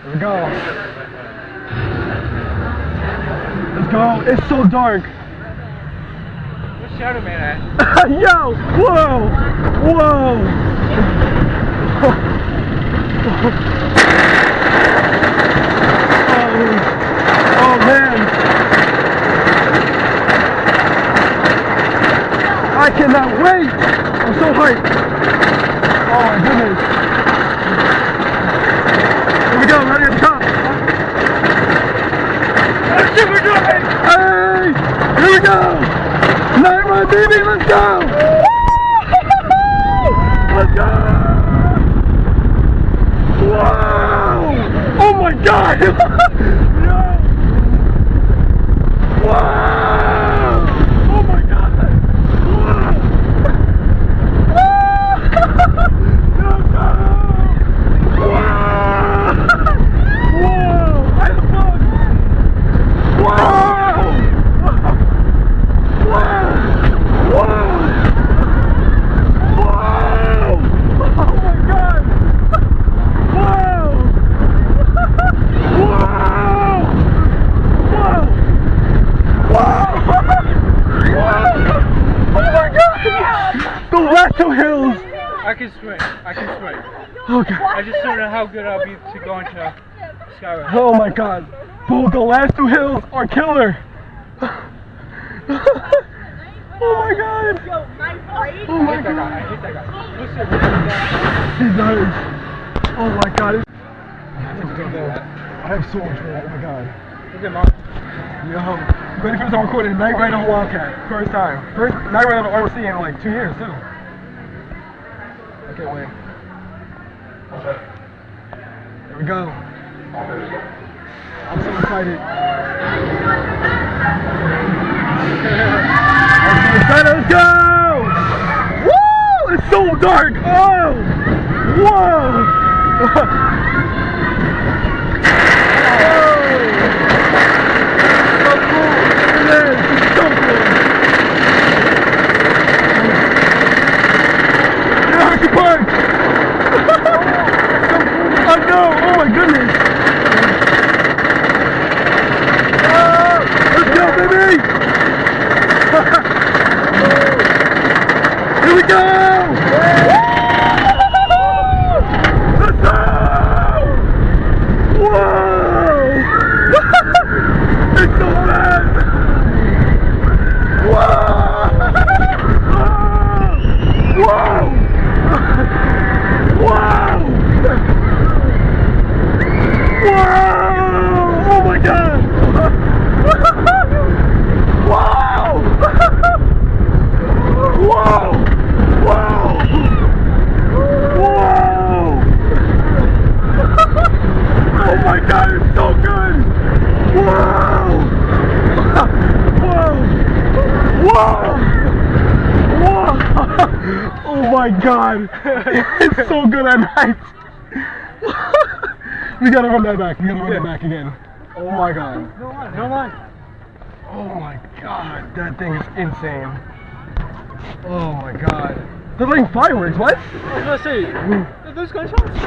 Here we go. Let's go. It's so dark. Where's Shadow Man at? Yo! Whoa! Whoa! Oh man! I cannot wait! I'm so hyped! Oh my goodness! Here we go, ready at the top! Let's see what we're doing! Hey! Here we go! Night run, baby, let's go! Let's go! Wow! Oh my god! Wow! Oh my god! Wow! Wow! Whoa! I had fun! Wow! Wow! Wow! Wow! Oh my god! Wow! Wow! Wow! Wow! Wow! Oh my god! The last two hills! I can swing. I can swing. Okay. I just don't know how good I'll be to go into Skyrush. Oh my god. Dude, the last two hills are killer. Oh my god. Oh my I hit that guy. I god. hit that guy. Listen, He's nice. Oh my god. I I have so much fun. Oh my god. Look at Mark. Yo, ready for this on recording. Night ride on Wildcat. First time. First night ride on the RC in like 2 years too. I can't wait. There we go. I'm so excited. Let's go! Woo! It's so dark! Oh! Whoa! So cool! It is! It's so cool! You're Hersheypark! I know! Oh my goodness! Let's go, baby! Here we go! Let's go! Whoa! It's so fast! Whoa! Whoa! Wow! Wow! Oh my god! Wow! Wow! Wow! Wow! Oh my god, it's so good! Wow! Whoa! Whoa! Whoa! Oh my god! It's so good at night! We gotta run that back. We gotta run that back again. Oh my god. No line. No line. Oh my god. That thing is insane. Oh my god. They're like fireworks. What? I was gonna say, those gunshots?